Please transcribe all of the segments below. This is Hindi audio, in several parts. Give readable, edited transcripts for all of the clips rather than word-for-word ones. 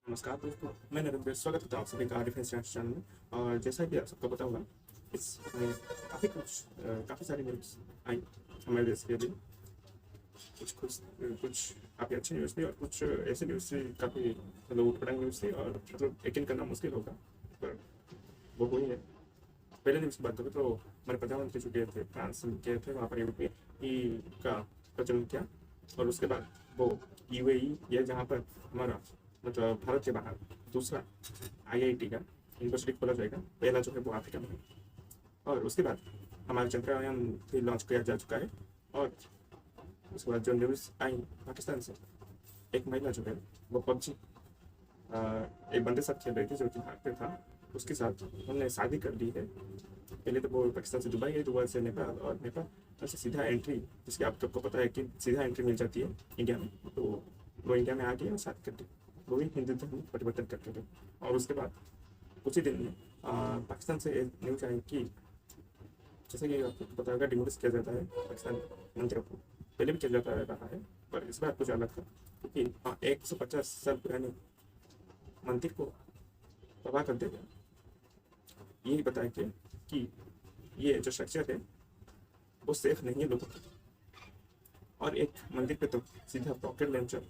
नमस्कार दोस्तों, मैं नरेंद्र स्वागत करता हूँ आप सभी का डिफेंस चैनल में। और जैसा कि आप सबको पता होगा, इसमें काफ़ी सारी न्यूज़ आई हमारे देश के लिए। कुछ कुछ कुछ काफ़ी अच्छी न्यूज़ थी और कुछ ऐसी न्यूज़ थी काफ़ी मतलब उठपटांग न्यूज़ थी और मतलब यकीन करना मुश्किल होगा, पर वो हुई है। पहले न्यूज़ की बात करूँ तो हमारे प्रधानमंत्री जो गए थे फ्रांस गए थे, वहाँ पर यूरोपीय का प्रचलन किया। और उसके बाद वो यूएई या जहाँ पर हमारा मतलब भारत के बाहर दूसरा आईआईटी का यूनिवर्सिटी खोला जाएगा, पहला जो है वो अफ्रीका में है। और उसके बाद हमारा चंद्रयान भी लॉन्च किया जा चुका है। और उसके बाद जो न्यूज़ आई पाकिस्तान से, एक महिला जो है वो पबजी एक बंदे साथ खेल रही थी जो कि भारत पे था, उसके साथ उन्होंने शादी कर ली है। पहले तो वो पाकिस्तान से दुबई गई, दुबई से नेपाल और नेपाल से सीधा एंट्री, जिसकी आप सबको पता है कि सीधा एंट्री मिल जाती है इंडिया में, तो वो इंडिया में आ गई और शादी कर ली। वो भी हिंदू धर्म परिवर्तन करके थे। और उसके बाद कुछ ही दिन में पाकिस्तान से एक न्यूज आई कि जैसे कि आपको पता होगा डिमोलिश किया जाता है पाकिस्तान मंदिरों को, पहले भी किया जाता रहा है, पर इस बार कुछ अलग था क्योंकि 150 साल पुराने मंदिर को तबाह कर दिया गया। यही बताया गया कि ये जो शख्सियत है वो सेफ नहीं है लोगों की। और एक मंदिर पे तो सीधा रॉकेट लॉन्चर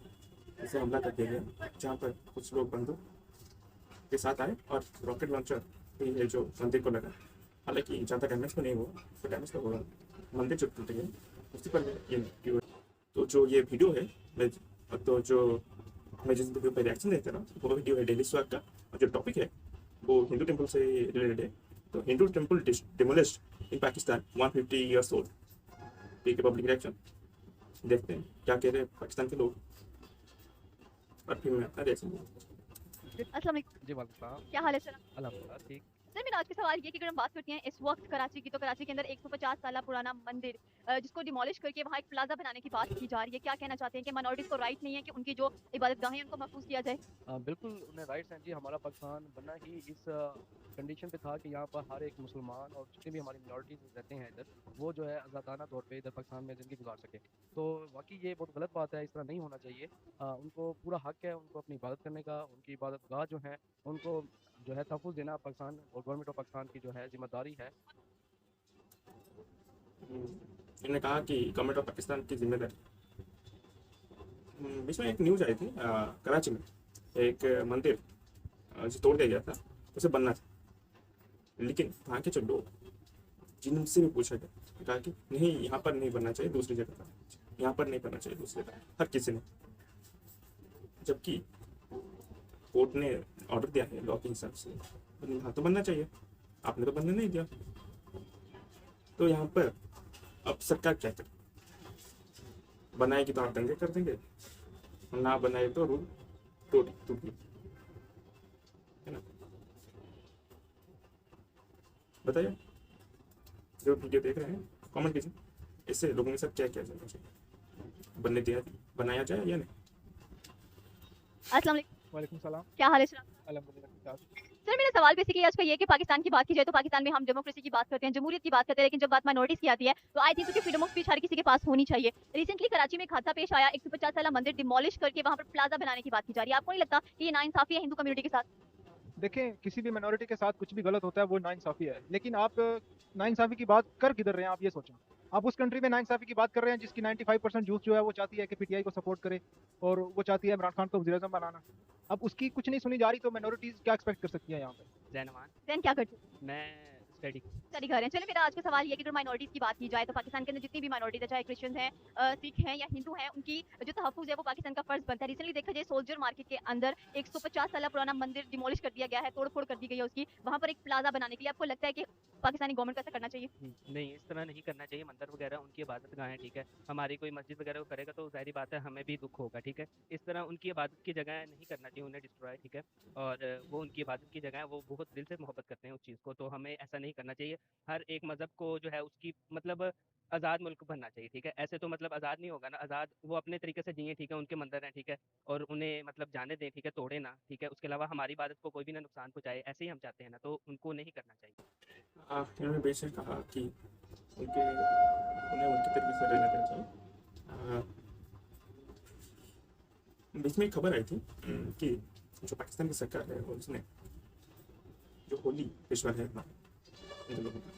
से हमला कर दिया गया, जहाँ पर कुछ लोग बंदूक के साथ आए और रॉकेट लॉन्चर भी है जो मंदिर को लगा। हालांकि ज़्यादा डैमेज तो नहीं हुआ, तो डैमेज तो होगा, मंदिर जो टूट गया उसी पर ये वीडियो है। तो जो ये वीडियो है, मैं तो जो मैं जिस वीडियो पर रिएक्शन देता रहा वो वीडियो है डेली स्वैग का। और जो टॉपिक है वो हिंदू टेम्पल से रिलेटेड है। तो हिंदू टेम्पल डिमोलिश्ड इन पाकिस्तान 150 ईयर्स ओल्ड, ठीक है, पब्लिक रिएक्शन। देखते हैं क्या कह रहे हैं पाकिस्तान के लोग और फिर मैं अपना रिएक्शन दूंगा। अस्सलाम वालेकुम। जी, वालेकुम सलाम। क्या हाल है सर? अल्हम्दुलिल्लाह ठीक। सर मेरा आज का सवाल ये कि अगर हम बात करते हैं इस वक्त कराची की, तो कराची के अंदर 150 साल पुराना मंदिर जिसको डिमोलिश करके वहाँ एक प्लाजा बनाने की बात की जा रही है। क्या कहना चाहते हैं कि माइनॉरिटीज को राइट नहीं है कि उनकी जो इबादतगाहें हैं उनको महफूज किया जाए? बिल्कुल उन्हें राइट्स हैं जी। हमारा पाकिस्तान बना ही इस कंडीशन पे था कि यहाँ पर हर एक मुसलमान और जितनी भी हमारी मिनॉरिटीज़ रहते हैं इधर, वो जो है आज़ादाना तौर पे इधर पाकिस्तान में ज़िंदगी गुजार सके। तो वाकई ये बहुत गलत बात है, इस तरह नहीं होना चाहिए। उनको पूरा हक है उनको अपनी इबादत करने का, उनकी इबादतगाह जो है उनको जो है तहफ़्फ़ुज़ देना पाकिस्तान और गवर्नमेंट ऑफ पाकिस्तान की जो है ज़िम्मेदारी है। इन्होंने कहा कि गवर्नमेंट ऑफ पाकिस्तान की जिम्मेदारी। बीच में एक न्यूज आई थी कराची में एक मंदिर जो तोड़ दिया गया था, उसे बनना था। लेकिन वहाँ के जो लोग, जिनसे भी पूछा गया, कहा कि नहीं, यहाँ पर नहीं बनना चाहिए, दूसरी जगह पर, यहाँ पर नहीं बनना चाहिए, दूसरी जगह, हर किसी ने। जबकि कोर्ट ने ऑर्डर दिया है लॉ के हिसाब से, तो यहाँ तो बनना चाहिए, आपने तो बनने नहीं दिया। तो यहाँ पर अब सरकार क्या करे? बनाएगी तो आप दंगे कर देंगे, ना बनाए तो रूल टूट टूट गई, है ना? बताइए, जो वीडियो देख रहे हैं कमेंट कीजिए, इससे लोगों के साथ क्या किया जाना चाहिए, बनने दिया बनाया जाए या नहीं। अस्सलाम वालेकुम। वालेकुम सलाम। क्या हाल है सर? अल्हम्दुलिल्लाह ठीक ठाक। सर मेरा सवाल बेसिकली आज का ये है कि पाकिस्तान की बात की जाए तो पाकिस्तान में हम डेमोक्रेसी की बात करते हैं, जमहूरियत की बात करते हैं, लेकिन जब बात माइनॉरिटीज की आती है तो आई थिंक कि फ्रीडम ऑफ स्पीच हर किसी के पास होनी चाहिए। रिसेंटली कराची में एक हादसा पेश आया, 150 साल मंदिर डिमोलिश करके वहाँ पर प्लाजा बनाने की बात की जा रही है। आपको नहीं लगता कि ये नाइंसाफी है हिंदू कम्युनिटी के साथ? देखें, किसी भी मिनॉरिटी के साथ कुछ भी गलत होता है वो नाइंसाफ़ी है। लेकिन आप नाइंसाफ़ी की बात कर किधर रहे हैं, आप ये सोचें। आप उस कंट्री में नाइंसाफ़ी की बात कर रहे हैं जिसकी 95% यूथ जो है वो चाहती है कि पीटीआई को सपोर्ट करे और वो चाहती है इमरान खान को वज़ीर-ए-आज़म बनाना। अब उसकी कुछ नहीं सुनी जा रही तो मिनॉरिटीज़ क्या एक्सपेक्ट कर सकती हैं यहाँ पे? जैनमान। देन क्या करते हैं? मैं स्टडी। स्टडी कर रहे हैं। चलिए मेरा आज का सवाल ये है कि अगर माइनॉरिटीज़ की बात की जाए तो पाकिस्तान के अंदर जितनी भी माइनॉरिटीज़ है, चाहे क्रिश्चियंस हैं, सिख हैं या हिंदू हैं, उनकी जो तहफ़्फ़ुज़ है वो पाकिस्तान का फ़र्ज़ बनता है। रिसेंटली देखा जाए सोल्जर मार्केट के अंदर 150 साल पुराना मंदिर डिमोलिश कर दिया गया है, तोड़-फोड़ कर दी गई है उसकी, वहाँ पर एक प्लाज़ा बनाने के लिए। आपको लगता है कि पाकिस्तानी गवर्नमेंट को ऐसा करना चाहिए? नहीं, इस तरह नहीं करना चाहिए। मंदिर वगैरह उनकी इबादतगाह है, ठीक है। हमारी कोई मस्जिद वगैरह को करेगा तो ज़ाहिर बात है हमें भी दुःख होगा, ठीक है। इस तरह उनकी इबादत की जगह नहीं करना चाहिए उन्हें डिस्ट्रॉय, ठीक है। और वो उनकी इबादत की जगह है, वो बहुत दिल से मोहब्बत करते हैं उस चीज़ को, तो हमें ऐसा नहीं करना चाहिए। हर एक मज़हब को जो है उसकी मतलब आज़ाद मुल्क बनना चाहिए, ठीक है। ऐसे तो मतलब आज़ाद नहीं होगा ना, आज़ाद वो अपने तरीके से जिएँ, ठीक है, उनके मंदिर हैं, ठीक है, और उन्हें मतलब जाने दें, ठीक है, तोड़े ना, ठीक है। उसके अलावा हमारी इबादत को कोई भी ना नुकसान पहुँचाए, ऐसे ही हम चाहते हैं ना, तो उनको नहीं करना चाहिए। इन्होंने बीच में कहा कि उन्हें उनके तरीके से रहना देना चाहिए। बीच में एक खबर आई थी कि जो पाकिस्तान की सरकार है और उसने जो होली फेस्टिवल है अपना हिंदू लोगों का,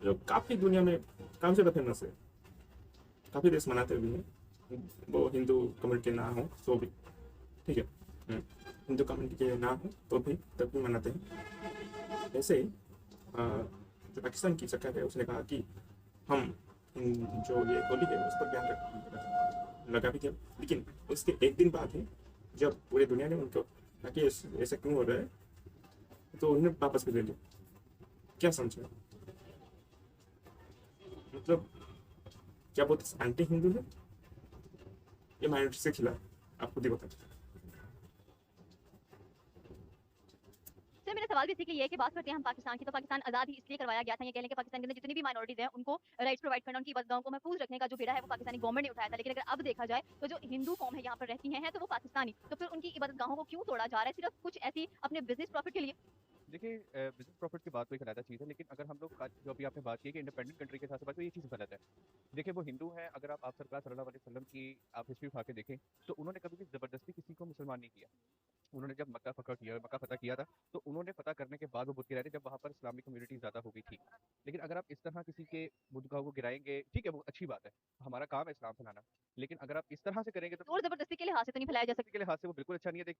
जो काफ़ी दुनिया में काम से फेमस है, काफ़ी देश मनाते भी हैं, वो हिंदू कम्युनिटी ना हो तो भी, ठीक है, हिंदू कम्युनिटी के ना हो तो भी तब भी मनाते हैं। ऐसे ही जो पाकिस्तान की सरकार है उसने कहा कि हम जो ये होली है उस पर बैन लगा भी दिया, लेकिन उसके एक दिन बाद ही जब पूरी दुनिया ने उनको कहा कि ऐसा क्यों हो रहा है तो उन्होंने वापस भी ले लिया। क्या समझे, मतलब क्या बहुत एंटी हिंदू है या माइनॉरिटी से खिलाफ, आप खुद ही बताइए। सर मेरा सवाल बेसिकली ये है कि बात करते हैं हम पाकिस्तान की, तो पाकिस्तान आज़ाद ही इसलिए करवाया गया था, ये कह लें कि पाकिस्तान के अंदर जितनी भी माइनॉरिटीज हैं उनको राइट्स प्रोवाइड करना, उनकी इबादतगाहों को महफूज रखने का जो बेड़ा है वो पाकिस्तानी गवर्नमेंट ने उठाया था। लेकिन अगर अब देखा जाए तो जो हिंदू कौम है यहाँ पर रहती हैं तो वो पाकिस्तानी, तो फिर उनकी इबादतगाहों को क्यों तोड़ा जा रहा है, सिर्फ कुछ ऐसी अपने बिजनेस प्रॉफिट के लिए? देखिए बिजनेस प्रॉफिट की बात तो एक अलग चीज़ है, लेकिन अगर हम लोग आज जो अभी आपने बात की कि इंडिपेंडेंट कंट्री के साथ बात, तो ये चीज़ गलत है। देखिए वो हिंदू है, अगर आप सरकार सल्लल्लाहु अलैहि वसल्लम की आप हिस्ट्री उठा के देखें तो उन्होंने कभी भी ज़बरदस्ती किसी को मुसलमान नहीं किया। उन्होंने जब मक्का फतह किया था तो उन्होंने फतह करने के बाद वो बुत गिराए थे, जब वहाँ पर इस्लामी कम्युनिटी ज़्यादा हो गई थी। लेकिन अगर आप इस तरह किसी के बुतगाह को गिराएंगे, ठीक है वो अच्छी बात है, हमारा काम है इस्लाम फैलाना, लेकिन अगर आप इस तरह से करेंगे तो जोर जबरदस्ती के लिहाज से तो नहीं फैलाया जा सकता। के लिहाज से वो बिल्कुल अच्छा नहीं है।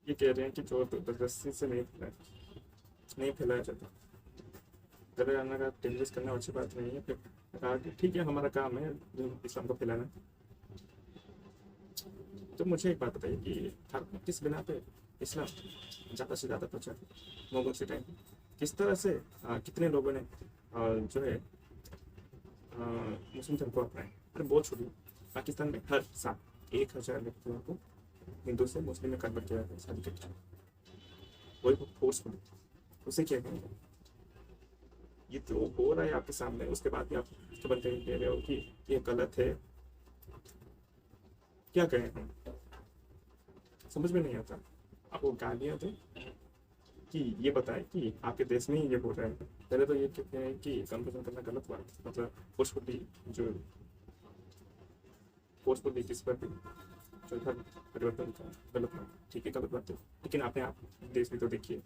ये कह रहे हैं कि जोर जबरदस्ती से नहीं फैलाया जाता, जब जाना का टेलीविज़ करना अच्छी बात नहीं है। फिर कहा कि ठीक है हमारा काम है इस्लाम को फैलाना। तो मुझे एक बात बताइए कि भारत में किस बिना पे इस्लाम ज़्यादा से ज़्यादा प्रचार मुगल से टाइम, किस तरह से कितने लोगों ने जो है मुस्लिम धर्म को अपनाया। अरे बहुत छोटी, पाकिस्तान में हर साल 1000 व्यक्तियों को हिंदू से मुस्लिम में कन्वर्ट किया जाता है शादी करके, वही फोर्सफुली, उसे क्या कहेंगे? ये तो हो रहा है आपके सामने, उसके बाद भी आप तो बनते कह रहे हो कि ये गलत है। क्या करें हम, समझ में नहीं आता। आपको गालियाँ दें कि ये बताएं कि आपके देश में ही ये हो रहा है। पहले तो ये कहते हैं कि कंपेरिजन करना गलत बात, मतलब फोर्सफुली किस पर भी जो धर्म परिवर्तन का गलत बात, ठीक है गलत बात है, लेकिन आपने आप देश में तो देखिए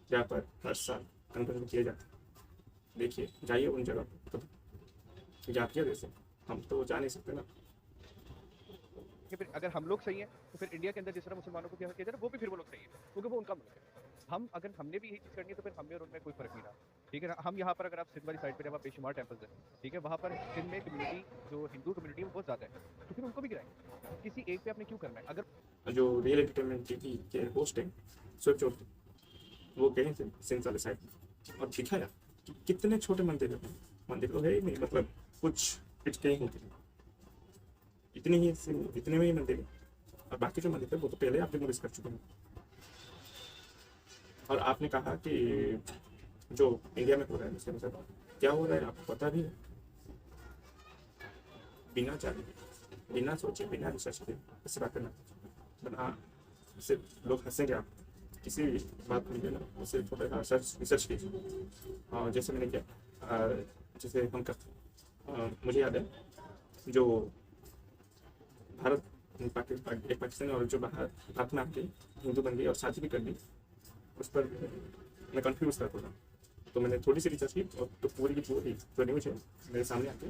जहाँ पर हर साल कंपेरिजन किया जाता है। देखिए जाइए उन जगह पर, तो जातिया देश है, हम तो जा नहीं सकते ना। कि फिर अगर हम लोग सही हैं तो फिर इंडिया के अंदर जिस तरह मुसलमानों को किया जाता है वो भी फिर वो लोग सही है, क्योंकि वो उनका मुल्क है। हम अगर हमने भी यही चीज़ करनी है तो फिर हमें और उनमें कोई फर्क नहीं रहा, ठीक है ना। हम यहाँ पर अगर आप सिंध वाली साइड पर जब बेशुमार टेम्पल्स हैं, ठीक है, वहाँ पर सिंध में कम्युनिटी जो हिंदू कम्युनिटी है वो बहुत ज़्यादा है, तो फिर उनको भी गिराएंगे। किसी एक पे आपने क्यों करना है? अगर जो रियल एंटरटेनमेंट टीवी के होस्ट हैं स्वेप चौधरी, वो गए थे सिंध वाले साइड और दिखाया कि कितने छोटे मंदिर है। मंदिर तो है ही नहीं, मतलब कुछ कहीं होती है, इतने में ही मंदिर है, और बाकी जो मंदिर है वो तो पहले आप नोटिस कर चुके हैं। और आपने कहा कि जो इंडिया में हो रहा है उसके अनुसार क्या हो रहा है आपको पता भी है, बिना जाने बिना सोचे बिना रिसर्च के ऐसी बात करना बना, सिर्फ लोग हंसेंगे। आप किसी भी बात को ना उससे थोड़ा सा रिसर्च कीजिए। और जैसे मैंने किया, जैसे हम करते, मुझे याद है जो भारत एक पाकिस्तानी और जो बाहर भारत में आके हिंदू बन गई और शादी भी कर ली, उस पर मैं कंफ्यूज था थोड़ा, तो मैंने थोड़ी सी रिसर्च की और तो पूरी की पूरी जो न्यूज है मेरे सामने आके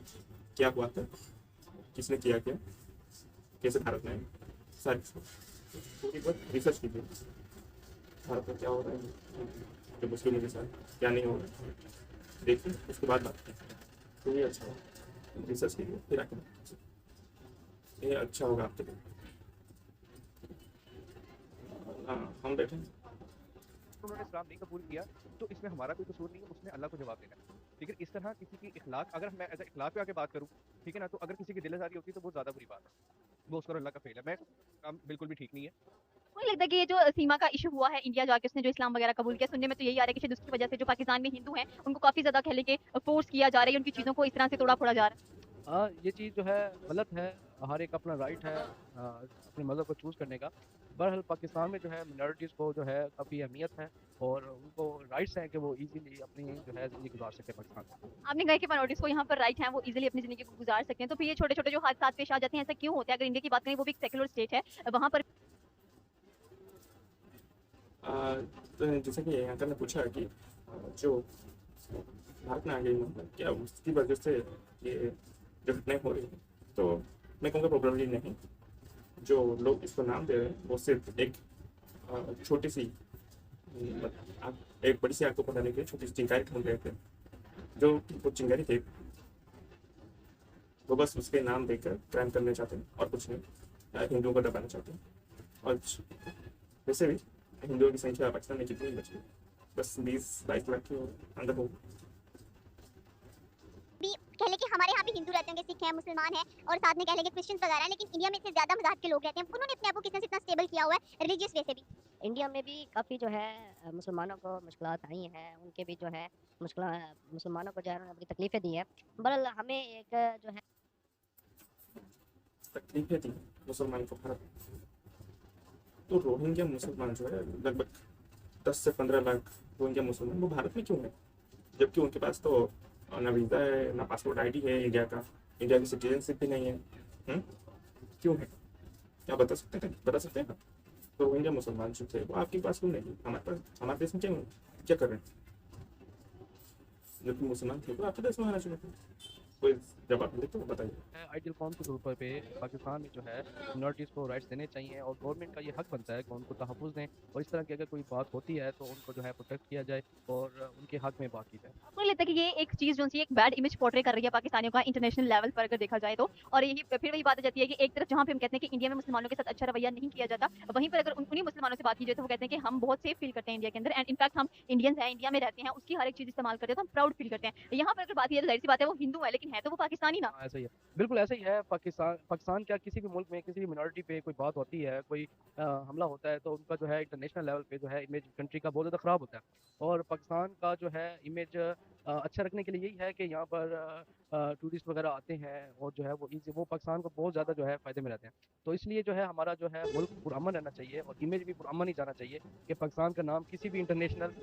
क्या हुआ था, किसने किया क्या, कैसे भारत में सारी पूरी बहुत रिसर्च की थी। भारत में क्या हो रहा है जो मुस्लिमों के साथ क्या नहीं हो रहा है, देखिए उसके बाद बात करें तो ये अच्छा होगा। रिसर्च कीजिए फिर आके ये अच्छा होगा आपके लिए। हाँ हम बैठे उन्होंने इस्लाम नहीं कबूल किया तो इसमें हमारा कोई कसूर नहीं है, उसने अल्लाह को जवाब देना है। लेकिन इस तरह किसी की इखलाक, अगर मैं एज इखलाक पे आके बात करूँ, ठीक है ना, तो अगर किसी की दिलजारी होती है तो वो ज़्यादा बुरी बात है, वो उसका अल्लाह का फेल है। मैं काम बिल्कुल भी ठीक नहीं है। मुझे लगता है कि ये जो सीमा का इशू हुआ है, इंडिया जाके उसने जो इस्लाम वगैरह कबूल किया, सुनने में तो यही आ रहा है कि शायद उसकी वजह से जो पाकिस्तान में हिंदू हैं उनको काफ़ी ज़्यादा कह लें कि फोर्स किया जा रहा है, उनकी चीज़ों को इस तरह से तोड़ा फोड़ा जा रहा है। ये चीज़ जो है गलत है। हर एक अपना राइट है अपने मज़हब को चूज़ करने का। बहरहाल पाकिस्तान में जो है मिनॉरिटीज़ को जो है काफ़ी अहमियत है और उनको राइट्स हैं कि वो इजीली अपनी जो है ज़िंदगी गुजार सके पाकिस्तान में। आपने कहा कि माइनॉरिटीज को यहाँ पर राइट है, वो इजीली अपनी जिंदगी को गुजार सकते हैं, तो फिर ये छोटे छोटे जो हादसा पेश आ जाते हैं, ऐसा क्यों होता है? अगर इंडिया की बात करें, वो भी एक सेक्युलर स्टेट है, वहाँ पर तो जैसे कि अंकल ने पूछा कि जो भारत में आ गई मतलब क्या उसकी वजह से ये जो घटनाएं हो रही हैं, तो मैं कहूँगा प्रॉब्लम नहीं। जो लोग इसको नाम दे रहे हैं वो सिर्फ एक छोटी सी एक बड़ी सी आग को पकड़ने के लिए छोटी सी चिंगारी ढूंढ रहे थे। जो कि वो चिंगारी थे वो बस उसके नाम देकर क्राइम करना चाहते हैं और कुछ नहीं, हिंदुओं को दबाना चाहते हैं। और वैसे भी हिंदुओं की संख्या पाकिस्तान में कितनी बची है? बस 20-22 लाख के अंदर हो। भी कह लें कि हमारे यहाँ भी हिंदू रहते होंगे, सिख हैं, मुसलमान हैं और साथ में कह लेंगे क्रिश्चियंस वगैरह हैं, लेकिन इंडिया में इससे ज़्यादा मज़ाहब के लोग रहते हैं। उन्होंने अपने आप को किस तरह से इतना स्टेबल किया हुआ है रिलीजियस वे से भी। इंडिया में भी काफ़ी जो है मुसलमानों को मुश्किलात आई हैं, उनके भी जो है मुसलमानों को जो है उन्होंने अपनी तकलीफ़ें दी हैं। बहरहाल हमें एक जो है तकलीफें थी मुसलमान को भारत में। तो रोहिंग्या मुसलमान जो है लगभग 10 से 15 लाख रोहिंग्या मुसलमान वो भारत में क्यों है? जबकि उनके पास तो ना वीज़ा है, ना पासपोर्ट आईडी है इंडिया का, इंडिया की सिटीजनशिप भी नहीं है। क्यों है? क्या बता सकते हैं? आप? तो रोहिंग्या मुसलमान जो थे वो आपके पास क्यों नहीं? हमारे पास, हमारे देश में क्या कर रहे हैं? जो कि मुसलमान थे वो आपके देश में आना चाहिए थे। कोई जवाब मिले तो बताइए। आइडियल कौम के तौर पे पाकिस्तान में जो है मिनॉरिटीज़ को राइट्स देने चाहिए और गवर्नमेंट का ये हक बनता है कि उनको तहफ़्फ़ुज़ दें और इस तरह की अगर कोई बात होती है तो उनको जो है प्रोटेक्ट किया जाए और उनके हक में बात की जाए। आपको नहीं लगता कि ये एक चीज़ जो सी एक बैड इमेज पोर्ट्रे कर रही है पाकिस्तानियों का इंटरनेशनल लेवल पर अगर देखा जाए तो? और यही फिर वही बात आ जाती है कि एक तरफ जहाँ पे हम कहते हैं कि इंडिया में मुसलमानों के साथ अच्छा रवैया नहीं किया जाता, वहीं पर अगर उन्हीं मुसलमानों से बात की जाए तो वो कहते हैं कि हम बहुत सेफ फील करते हैं इंडिया के अंदर, एंड इनफैक्ट हम इंडियंस हैं, इंडिया में रहते हैं, उसकी हर एक चीज़ इस्तेमाल करते हैं तो हम प्राउड फील करते हैं। यहाँ पर अगर बात की जाए तो ज़ाहिर सी बात है वो हिंदू है, लेकिन है तो वो पाकिस्तानी ना। हाँ, ऐसा ही है, बिल्कुल ऐसा ही है। पाकिस्तान क्या किसी भी मुल्क में किसी भी मिनॉरिटी पे कोई बात होती है, कोई हमला होता है तो उनका जो है इंटरनेशनल लेवल पे जो है इमेज कंट्री का बहुत ज़्यादा ख़राब होता है। और पाकिस्तान का जो है इमेज अच्छा रखने के लिए यही है कि यहाँ पर टूरिस्ट वगैरह आते हैं और जो है वो पाकिस्तान को बहुत ज़्यादा जो है फ़ायदे में रहते हैं। तो इसलिए जो है हमारा जो है मुल्क पुरअमन रहना चाहिए और इमेज भी पुरअमन ही जाना चाहिए कि पाकिस्तान का नाम किसी भी इंटरनेशनल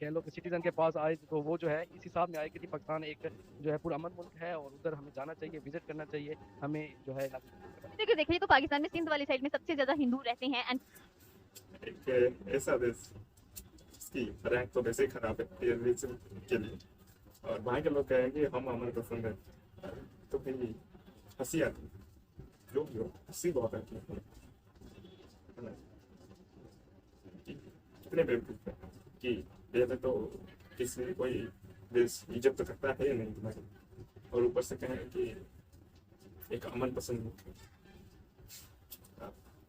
कह लो कि सिटीज़न के पास आए तो वो जो है इस हिसाब में आए कि पाकिस्तान एक जो है पुरअमन मुल्क है और उधर हमें जाना चाहिए, विज़िट करना चाहिए, हमें जो है देखिए देखिए तो पाकिस्तान में सिंध वाली साइड में सबसे ज़्यादा हिंदू रहते हैं, एंड एक ऐसा देश इसकी रैंक तो वैसे ही खराब है रिलीजन के लिए, और वहाँ के लोग कहें कि हम अमन पसंद है, तो भाई हंसी आती है। जो भी हो हंसी बहुत आती है ना? कितने बेवकूफ है कि पहले तो किसी कोई देश इज्जत तो करता है नहीं तुम्हारी, और ऊपर से कहें कि एक अमन पसंद है।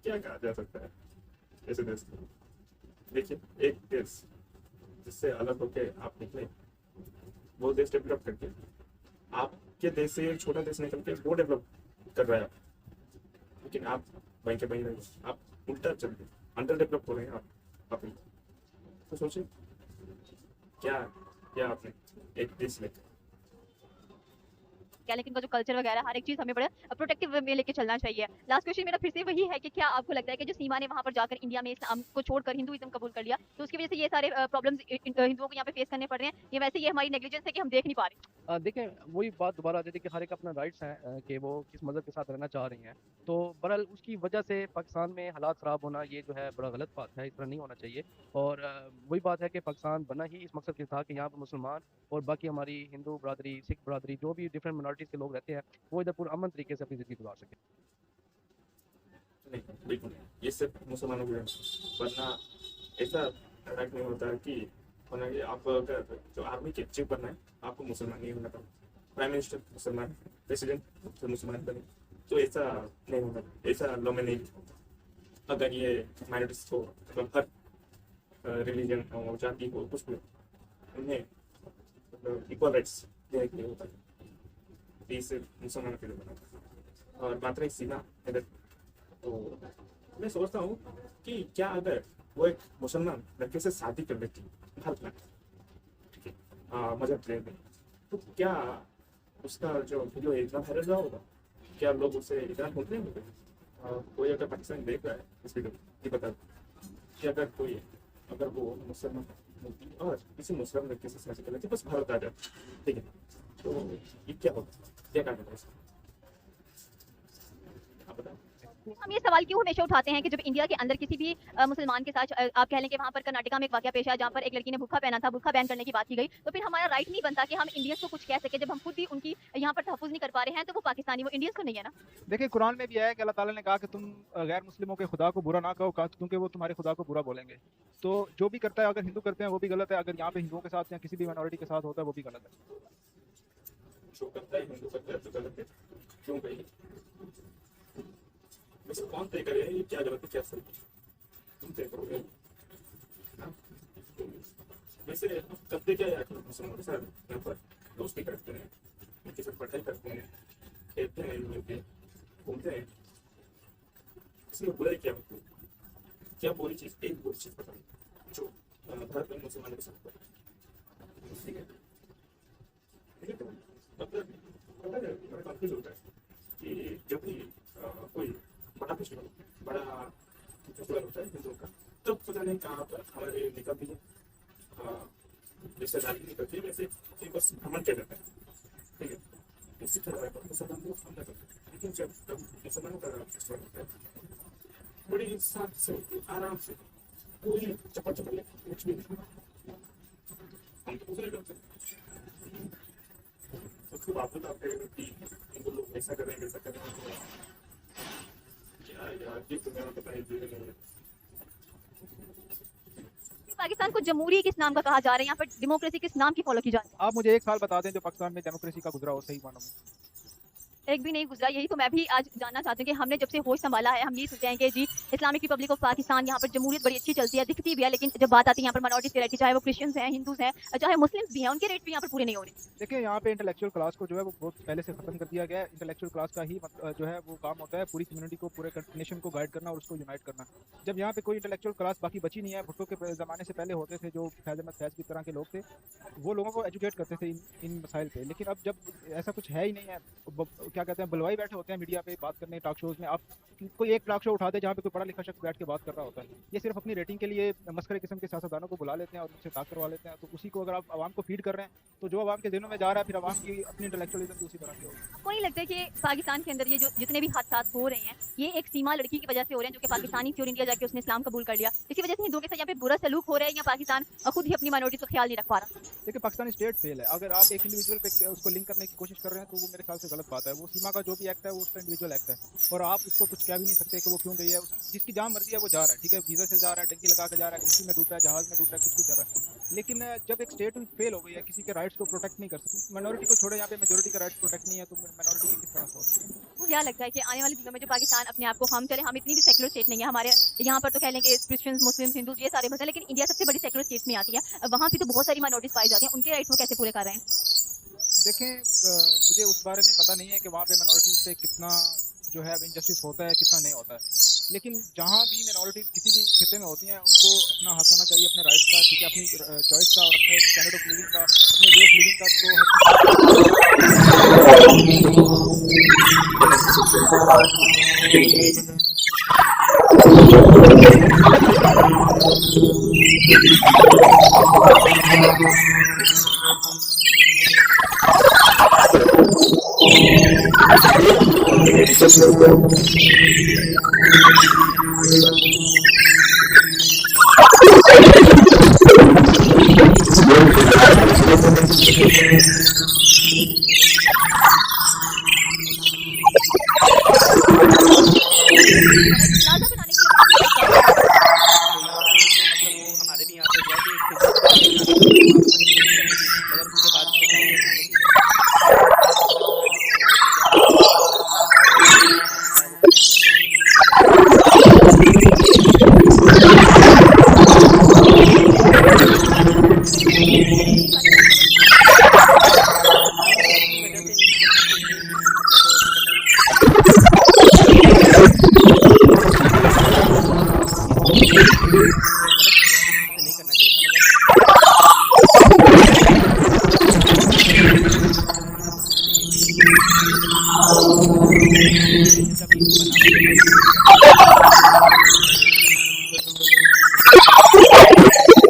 क्या कहा जा सकता है ऐसे देश को? देखिए, एक देश जिससे अलग होके आप निकले, वो देश डेवलप करके आपके देश से एक छोटा देश निकल के वो डेवलप कर रहा है, लेकिन आप वहीं के वहीं रहे, आप उल्टा चल रहे, अंडर डेवलप हो रहे हैं आप। तो सोचिए क्या आपने एक देश लेकर क्या, लेकिन उनका जो कल्चर वगैरह हर एक चीज़ हमें बड़ा प्रोटेक्टिव वे में लेके चलना चाहिए। लास्ट क्वेश्चन मेरा फिर से वही है कि क्या आपको लगता है कि जो सीमा ने वहाँ पर जाकर इंडिया में इस्लाम को छोड़कर हिंदुइज्म कबूल कर लिया, तो उसकी वजह से ये सारे प्रॉब्लम्स हिंदुओं को यहाँ पे फेस करने पड़ रहे हैं, ये वैसे ये हमारी नेग्लिजेंस है कि हम देख नहीं पा रहे? देखें वही बात दोबारा आ जाती है कि हर एक अपना राइट्स हैं कि वो किस मज़हब के साथ रहना चाह रही हैं। तो बहरहाल उसकी वजह से पाकिस्तान में हालात ख़राब होना ये जो है बड़ा गलत बात है, इस तरह नहीं होना चाहिए। और वही बात है कि पाकिस्तान बना ही इस मकसद के था कि यहाँ पर मुसलमान और बाकी हमारी हिंदू बरादरी, सिख बरादरी, जो भी डिफरेंट मिनॉरिटीज़ के लोग रहते हैं वो इधर पुरअमन तरीके से अपनी ज़िंदगी गुजार सकें। नहीं, बिल्कुल नहीं। ये सिर्फ मुसलमानों की है, वरना ऐसा राइट नहीं होता कि होना कि आप अगर जो आर्मी के चीफ बनना है आपको मुसलमान नहीं होना पड़ता, प्राइम मिनिस्टर मुसलमान, प्रेसिडेंट मुसलमान बने, तो ऐसा नहीं होगा, ऐसा लॉ में नहीं लिखा। अगर ये माइनॉरिटीज को मतलब हर रिलीजन हो, जाति हो, कुछ भी हो, उन्हें मतलब इक्वल राइट्स देने के लिए होता है, इसे मुसलमानों के लिए बना। और मात्र एक सीमा है, तो मैं सोचता हूँ कि क्या अगर वो एक मुसलमान लड़के से शादी कर लेती भारत में, ठीक है, मजहब ट्रेन में, तो क्या उसका जो वीडियो है इतना वायरल हुआ होगा? क्या लोग उससे इतना ढूंढते होंगे? कोई अगर पाकिस्तान देख रहा है इस वीडियो ये बता दो कि अगर वो मुसलमान और किसी मुस्लिम लड़के से शादी कर लेते बस भारत आ जाए, ठीक है, तो ये क्या होगा, क्या कारण है इसका? आप बताओ। हम ये सवाल क्यों हमेशा उठाते हैं कि जब इंडिया के अंदर किसी भी मुसलमान के साथ आप कह लें कि वहाँ पर कर्नाटका में एक वाकया पेश आया जहाँ पर एक लड़की ने बुर्का पहना था, बुर्का बैन करने की बात की गई, तो फिर हमारा राइट नहीं बनता कि हम इंडियंस को कुछ कह सके जब हम खुद भी उनकी यहाँ पर तहफ़्फ़ुज़ नहीं कर पा रहे हैं, तो वो पाकिस्तानी वो इंडियंस को नहीं है ना। देखिए कुरान में भी है कि अल्लाह ताला ने कहा कि तुम गैर मुस्लिमों के खुदा को बुरा ना कहो क्योंकि वो तुम्हारे खुदा को बुरा बोलेंगे। तो जो भी करता है, अगर हिंदू करते हैं वो भी गलत है, अगर यहाँ पे हिंदुओं के साथ या किसी भी माइनॉरिटी के साथ होता है वो भी गलत है। जो करता है हिंदू करता है तो गलत है, क्यों भाई? वैसे कौन तय करे ये क्या गलत है क्या सही है? तुम तय करोगे। वैसे करते क्या है मुसलमानों के साथ यहाँ पर दोस्ती करते हैं, उनके साथ पढ़ाई करते हैं, खेलते हैं, मिलते हैं, घूमते हैं, इसमें बुराई क्या होती है? क्या बुरी चीज़, एक बुरी चीज़ बताओ जो भारत में मुसलमानों के साथ ठीक है, ठीक है, तो मतलब पता है बड़ा कंफ्यूज होता है कि जब भी कोई बड़ा फेस्टिवल होता है हिंदुओं का, तब पता नहीं कहाँ पर हमारे निकलती है रिश्तेदारी निकलती है, वैसे बस भ्रमण किया जाता है, ठीक है, इसी तरह मुसलमान लोग हमला करते हैं। लेकिन जब मुसलमानों का फेस्टिवल होता है बड़ी साथ से आराम से कोई चप्पल कुछ भी नहीं, हम तो दूसरे करते हैं, तो खूब आप कि हिंदू लोग ऐसा कर रहे हैं वैसा कर रहे हैं, यार ये दुनिया में पता है। पाकिस्तान को जमहूरी किस नाम का कहा जा रहा है, यहाँ पर डेमोक्रेसी किस नाम की फॉलो की जा रही आप मुझे एक साल बता दें जो पाकिस्तान में डेमोक्रेसी का गुजरा हो सही मानो में। है? एक भी नहीं गुजरा, यही तो मैं भी आज जानना चाहती हूँ कि हमने जब से होश संभाला है हम ये सोचते हैं कि जी इस्लामिक रिपब्लिक ऑफ पाकिस्तान यहाँ पर जमहूरियत बड़ी अच्छी चलती है, दिखती भी है, लेकिन जब बात आती है यहाँ पर माइनॉरिटीज की राइट, चाहे वो क्रिश्चियंस हैं, हिंदूज हैं, चाहे मुस्लिम्स भी हैं, उनके राइट भी यहाँ पर पूरे नहीं हो रहे। देखिए यहाँ पे इंटेलेक्चुअल क्लास को जो है वो बहुत पहले से खत्म कर दिया गया है। इंटेलेक्चुअल क्लास का ही जो है वो काम होता है पूरी कम्युनिटी को, पूरे नेशन को गाइड करना और उसको यूनाइट करना। जब यहाँ पे कोई इंटेलेक्चुअल क्लास बाकी बची नहीं है, भुट्टो के ज़माने से पहले होते थे जो फैज़ अहमद फैज़ की तरह के लोग थे, वो लोगों को एजुकेट करते थे इन मसाइल पे। लेकिन अब जब ऐसा कुछ है ही नहीं है, क्या कहते हैं, बुलवाई बैठे होते हैं मीडिया पे बात करने, टॉक शोज़ में। आप कोई एक टॉक शो उठा दे जहाँ पे कोई पढ़ा लिखा शख्स बैठ के बात कर रहा होता है, ये सिर्फ अपनी रेटिंग के लिए मस्करे किस्म के सियासतदानों को बुला लेते हैं और उनसे बात करवा लेते हैं। तो उसी को अगर आप आवाम को फीड कर रहे हैं तो जो आवाम के दिनों में जा रहा है फिर आवाम की अपनी इंटेलेक्चुअलिज्म भी उसी तरह की होगी। आपको नहीं लगता है कि पाकिस्तान के अंदर ये जो जितने भी हादसात हो रहे हैं ये एक सीमा लड़की की वजह से हो रहे हैं, जो कि पाकिस्तानी थी और इंडिया जाके उसने इस्लाम कबूल कर लिया, इसी वजह से हिंदुओं के साथ यहाँ पे बुरा सलूक हो रहा है, या पाकिस्तान खुद ही अपनी माइनॉरिटी को ख्याल नहीं रख पा रहा? देखिए पाकिस्तानी स्टेट फेल है। अगर आप एक इंडिविजुअल पे उसको लिंक करने की कोशिश कर रहे हैं तो वो मेरे ख्याल से गलत बात है। वो सीमा का जो भी एक्ट है वो उसका इंडिविजुअल एक्ट है और आप उसको कुछ कह भी नहीं सकते कि वो क्यों गई है। जिसकी जहाँ मर्जी है वो जा रहा है, ठीक है, वीज़ा से जा रहा है, टंकी लगा के जा रहा है, किसी में डूब रहा है, जहाज में डूब रहा है, कुछ भी कर रहा है। लेकिन जब एक स्टेट फेल हो गई है, किसी के राइट्स को प्रोटेक्ट नहीं कर सकती, माइनॉरिटी को छोड़े, यहाँ पे मेजोरिटी का राइट्स प्रोटेक्ट नहीं है, तो माइनॉरिटी के किस तरह से हो सकती है? तो क्या लगता है कि आने वाले दिनों में जो पाकिस्तान अपने आप को, हम चले हम इतनी भी सेक्युलर स्टेट नहीं है, हमारे यहाँ पर तो कह लें कि क्रिश्चियंस, मुस्लिम्स, हिंदूज ये सारे बता, लेकिन इंडिया सबसे बड़ी सेक्युलर स्टेट में आती है, वहाँ पे तो बहुत सारी माइनॉरिटीज पाई जाती हैं, उनके राइट्स वो कैसे पूरे कर रहे हैं? देखें मुझे उस बारे में पता नहीं है कि वहाँ पे माइनॉरिटीज़ से कितना जो है इनजस्टिस होता है, कितना नहीं होता है। लेकिन जहाँ भी माइनॉरिटीज़ किसी भी खिते में होती हैं उनको अपना हक होना चाहिए अपने राइट्स का, ठीक है, अपनी चॉइस का और अपने स्टैंडर्ड ऑफ लिविंग का, अपने वे ऑफ लिविंग का। हमारे भी यहाँ पे जो है मगर उसके बाद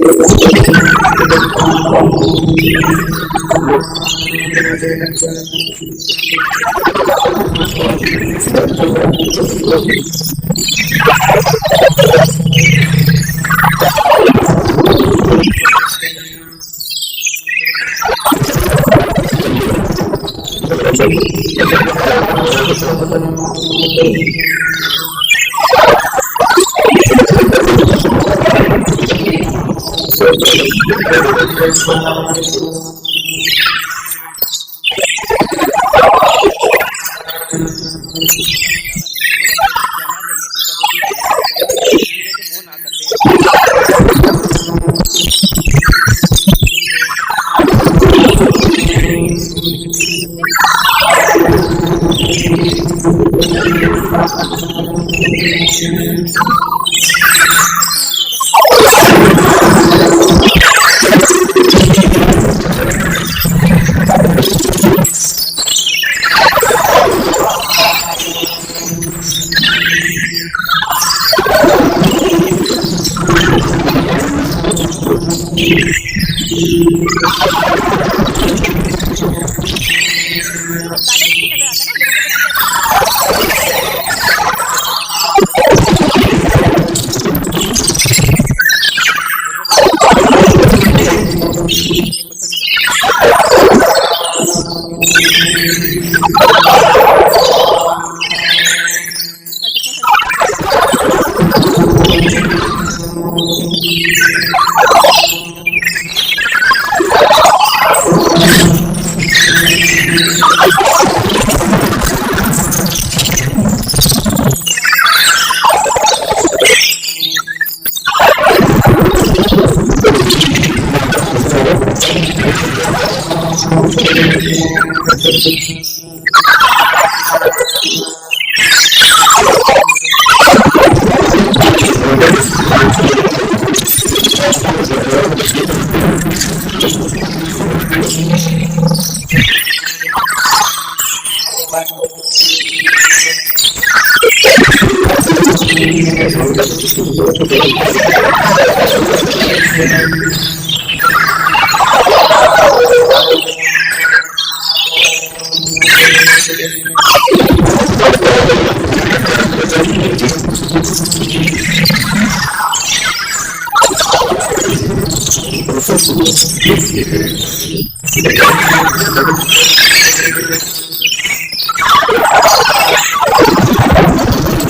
कहना चाहिए ठीक है, वो भी धीरे से वो ना करते हैं।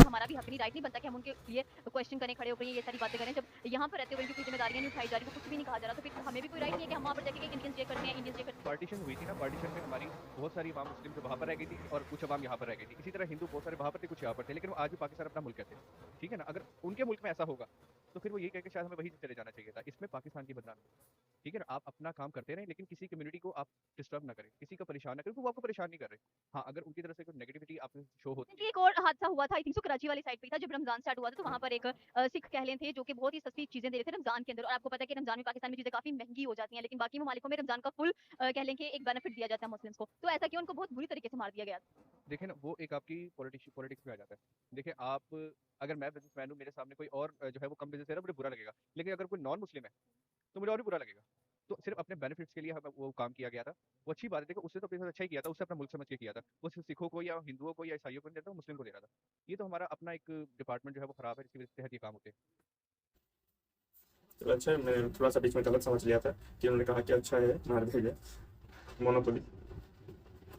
हमारा भी हक नहीं, राइट नहीं बनता कि हम उनके लिए क्वेश्चन करने खड़े होकर ये सारी बातें करें। जब यहाँ पर रहते हुए इनकी कोई जिम्मेदारियां नहीं उठाई जा रही, कुछ भी नहीं कहा जा रहा, तो फिर हमें भी कोई राइट नहीं है कि हम वहाँ पर जाके इंडियंस ये करते हैं, इंडियंस ये करते हैं। पार्टीशन हुई थी ना, पार्टीशन में हमारी बहुत सारी अवाम मुस्लिम जो वहाँ पर रह गई थी और कुछ अवाम यहाँ पर रह गई थी। इसी तरह हिंदू बहुत सारे वहाँ पर थे, कुछ यहाँ पर थे, लेकिन वो आज भी पाकिस्तान अपना मुल्क कहते हैं। ठीक है ना, अगर उनके मुल्क में ऐसा होगा तो फिर वो ये कह के शायद हमें वहीं चले जाना चाहिए था। इसमें पाकिस्तान की बदनामी। ठीक है ना, आप अपना काम करते रहें, लेकिन किसी कम्युनिटी को आप डिस्टर्ब ना करें, किसी को परेशान ना करें, क्योंकि वो आपको परेशान नहीं कर रहे। हाँ, अगर उनकी तरफ से कोई नेगेटिविटी आप शो होती कि एक और हादसा हुआ था, आई थिंक सो कराची वाली साइड पे था, जब रमजान स्टार्ट हुआ था, तो वहाँ पर एक सिख कहलें थे जो कि बहुत ही सस्ती चीजें दे रहे थे रमजान के अंदर। और आपको पता है कि रमजान में पाकिस्तान में चीजें काफी महंगी हो जाती हैं, लेकिन बाकी ममालिकों में रमजान का फुल कह लें कि एक बेनिफिट दिया जाता है मुस्लिम्स को। तो ऐसा क्यों उनको बहुत बुरी तरीके से मार दिया गया? देखिए ना, वो एक आपकी पॉलिटिक्स में आ जाता है। देखिए, आप अगर मैं बिजनेसमैन हूँ, मेरे सामने कोई और जो है वो कम बिजनेस दे रहा है, मुझे बुरा लगेगा। लेकिन अगर कोई नॉन मुस्लिम है तो मुझे और भी बुरा लगेगा। तो सिर्फ अपने बेनिफिट्स के लिए हमें वो काम किया गया था। वो अच्छी बात है, देखो उससे तो अपने साथ अच्छा ही किया था, उससे अपना मुल्क समझ के किया था। वो सिर्फ सिखों को या हिंदुओं को या ईसाइयों को नहीं देता, वो मुस्लिम को दे रहा था। ये तो हमारा अपना एक डिपार्टमेंट जो है वो खराब है, जिसकी वजह से तहत ये काम होते हैं। तो अच्छा, मैंने थोड़ा सा बीच में गलत समझ लिया था कि उन्होंने कहा कि अच्छा है मार दिया गया मोनोपोली।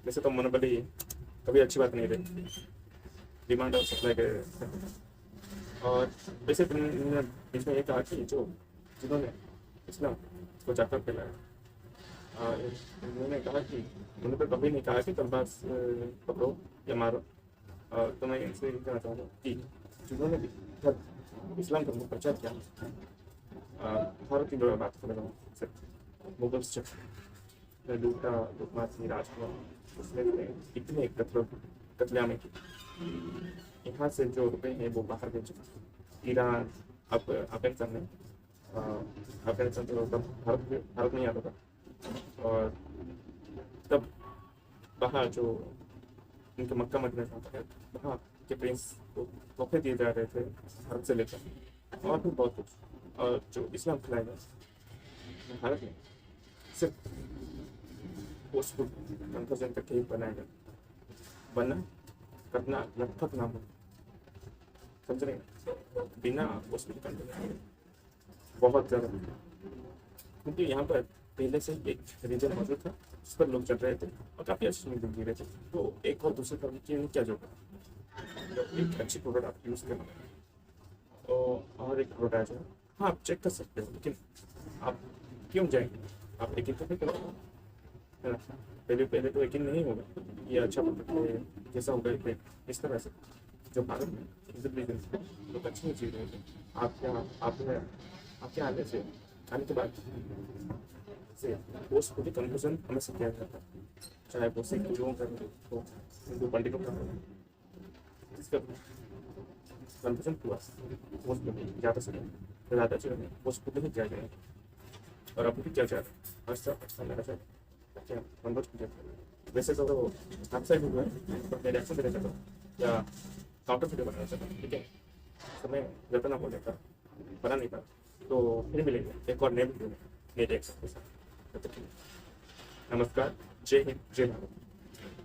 वैसे तो मोनोपोली कभी अच्छी बात नहीं रही, डिमांड और सप्लाई के। और वैसे उन्होंने बीच में ये कहा कि जिन्होंने इस्लाम को जाकर फैलाया, उन्होंने कहा कि उन्होंने तो कभी नहीं कहा कि तलवार पकड़ो या मारो। तो मैं इनसे ये कहना चाहूँगा कि जिन्होंने भी इस्लाम धर्म को प्रचार किया, भारत की बात कर रहा हूँ, सिर्फ मुगल्स जब लूटमार थी, राज हुआ, उसमें इतने कत्लेआम की, यहाँ से जो रुपए हैं वो बाहर भेज चुका। ईरान, अब अफगानिस्तान में, अफगानिस्तान तो भारत में आता था। और तब वहाँ जो उनके मक्का मदीना था, वहाँ के प्रिंस को तोहफे दिए जा रहे थे भारत से लेकर, और भी बहुत कुछ। और जो इस्लाम फैलाएगा भारत में सिर्फ पोस्टफुल कन्वर्जन करके ही बनाएगा, बनना करना लगभग नाम समझ रहे हैं, बिना पोस्टफुल कन्वर्जन बहुत ज़्यादा, क्योंकि यहाँ पर पहले से एक रीजन मौजूद था जिस पर लोग चल रहे थे और काफ़ी अच्छी जिंदगी जी रहे थे। तो एक और दूसरे धर्म की क्या जो एक अच्छी प्रोडक्ट आप यूज़ करना और एक प्रोडक्ट है, हाँ आप चेक कर सकते हो, लेकिन आप क्यों जाएंगे, आप यकीन तो नहीं करोगे, है ना। पहले तो यकीन नहीं होगा ये अच्छा प्रोडक्ट है, कैसा होगा ये, इस तरह से जो भारत में लोग अच्छे नहीं जी रहे थे, आपके आने के बाद से पोस्ट पूरी कन्फ्यूजन हमेशा किया जाता है, चाहे वो सिख लोगों का हो, हिंदू पंडितों का हो, जिसका कन्फ्यूजन हुआ पोस्ट ज़्यादा से ज़्यादा जो है पोस्ट पूरी ही किया जाए। और अभी भी क्या जा रहा है अच्छा लगा जाए क्या कन्वर्ट किया, वैसे तो वो आप साइड हुआ है, मैं रिएक्शन देना चाहता हूँ या काउंटर वीडियो बनाना चाहता हूँ, ठीक है, समय गलतना हो जाता बना नहीं पाता, तो फिर मिलेंगे एक और नए वीडियो में नए रिएक्शन के साथ। नमस्कार, जय हिंद, जय भारत।